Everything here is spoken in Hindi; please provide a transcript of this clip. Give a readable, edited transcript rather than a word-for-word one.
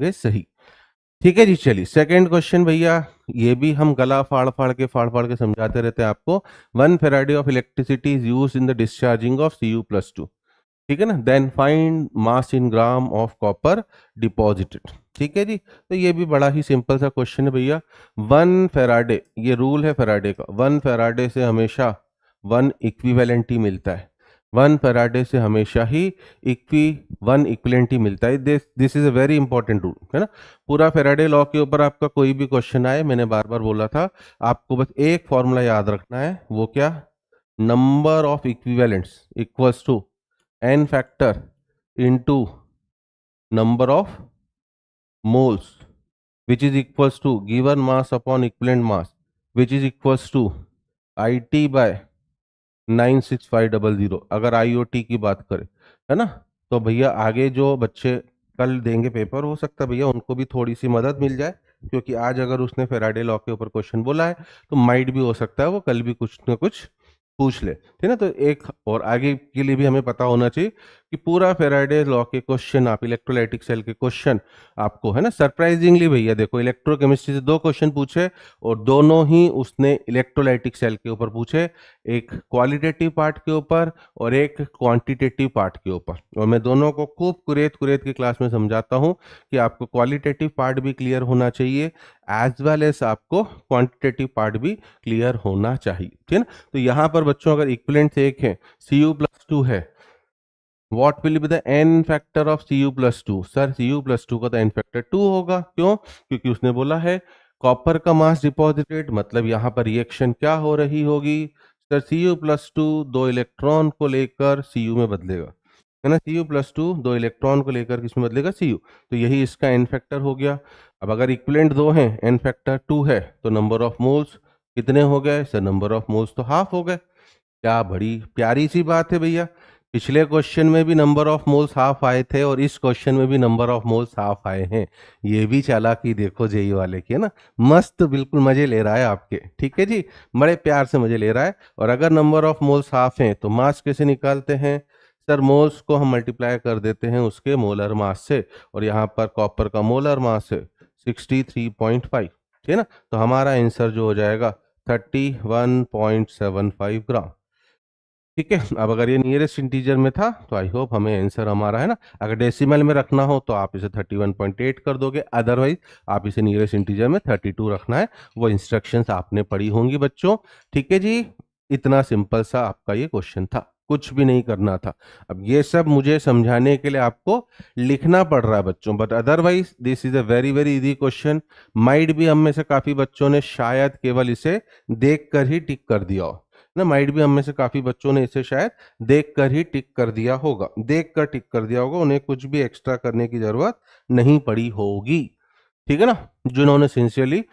ये सही। ठीक है जी, चलिए सेकंड क्वेश्चन भैया, ये भी हम गला फाड़ फाड़ के समझाते रहते हैं आपको। 1 Faraday of electricity is use in the discharging of Cu+2, ठीक है ना। Then find mass in gram of copper deposited. ठीक है जी, तो ये भी बड़ा ही सिंपल सा क्वेश्चन है भैया। 1 फैराडे, ये रूल है फैराडे का, 1 फैराडे से हमेशा 1 इक्विवेलेंट ही मिलता है। 1 फैराडे से हमेशा ही 1 इक्विवेलेंट ही मिलता है। This is a very important rule, है ना। पूरा फैराडे लॉ के ऊपर आपका कोई भी क्वेश्चन आए, मैंने बार बार बोला था, आपको बस एक फॉर्मूला याद रखना है, वो क्या, number of equivalents equals to n factor into number of moles, which is equals to given mass upon equivalent mass, which is equals to IT by 96500, अगर IOT की बात करें, है ना। तो भैया आगे जो बच्चे कल देंगे पेपर, हो सकता है भैया उनको भी थोड़ी सी मदद मिल जाए, क्योंकि आज अगर उसने फैराडे लॉ के ऊपर क्वेश्चन बोला है तो माइट भी हो सकता है वो कल भी कुछ ना कुछ पूछ ले, ठीक है ना। तो एक और आगे के लिए भी हमें पता होना चाहिए कि पूरा फैराडे लॉ के क्वेश्चन, आप इलेक्ट्रोलाइटिक सेल के क्वेश्चन आपको, है ना, सरप्राइजिंगली भैया देखो, इलेक्ट्रोकेमिस्ट्री से 2 क्वेश्चन पूछे और दोनों ही उसने इलेक्ट्रोलाइटिक सेल के ऊपर पूछे, एक क्वालिटेटिव पार्ट के ऊपर और एक क्वांटिटेटिव पार्ट के ऊपर। और मैं दोनों को खूब कुरेद कुरेद की क्लास में समझाता हूँ कि आपको क्वालिटेटिव पार्ट भी क्लियर होना चाहिए, एज वेल एज आपको क्वांटिटेटिव पार्ट भी क्लियर होना चाहिए, ठीक है ना। तो यहाँ पर बच्चों अगर इक्विवेलेंट एक है, Cu+2 है, what will be the n factor of Cu+2? Sir Cu+2 का तो n फैक्टर 2 होगा, क्यों, क्योंकि उसने बोला है कॉपर का मास डिपॉजिटेड, मतलब यहाँ पर रिएक्शन क्या हो रही होगी, सर Cu+2 2 इलेक्ट्रॉन को लेकर Cu में बदलेगा, है ना। Cu+2 2 इलेक्ट्रॉन को लेकर किसमें बदलेगा, Cu। तो यही इसका n फैक्टर हो गया। अब अगर इक्विवेलेंट 2 है, n फैक्टर 2 है, तो नंबर ऑफ मोल्स कितने हो गए, सर नंबर ऑफ मोल्स तो हाफ हो गए। क्या बड़ी प्यारी सी बात है भैया, पिछले क्वेश्चन में भी नंबर ऑफ मोल्स हाफ आए थे और इस क्वेश्चन में भी नंबर ऑफ मोल्स हाफ आए हैं। ये भी चालाकी देखो जेई वाले की, है ना। मस्त, बिल्कुल मजे ले रहा है आपके, ठीक है जी, बड़े प्यार से मजे ले रहा है। और अगर नंबर ऑफ मोल्स हाफ हैं तो मास कैसे निकालते हैं, सर मोल्स को हम मल्टीप्लाई कर देते हैं उसके मोलर मास से, और यहाँ पर कॉपर का मोलर मास है 63.5, ठीक है ना। तो हमारा आंसर जो हो जाएगा 31.75 ग्राम, ठीक है। अब अगर ये नियरेस्ट इंटीजर में था तो आई होप हमें आंसर हमारा, है ना, अगर डेसिमल में रखना हो तो आप इसे 31.8 कर दोगे, अदरवाइज आप इसे नियरेस्ट इंटीजर में 32 रखना है, वो इंस्ट्रक्शंस आपने पढ़ी होंगी बच्चों, ठीक है जी। इतना सिंपल सा आपका ये क्वेश्चन था, कुछ भी नहीं करना था। अब ये सब मुझे समझाने के लिए आपको लिखना पड़ रहा है बच्चों, but otherwise this is a very very easy question. Might भी हम में से काफी बच्चों ने शायद केवल इसे देख कर ही टिक कर दिया हो ना, माइट भी हम में से काफी बच्चों ने इसे शायद देखकर ही टिक कर दिया होगा, देखकर टिक कर दिया होगा, उन्हें कुछ भी एक्स्ट्रा करने की जरूरत नहीं पड़ी होगी, ठीक है ना। जिन्होंने सिंसियरली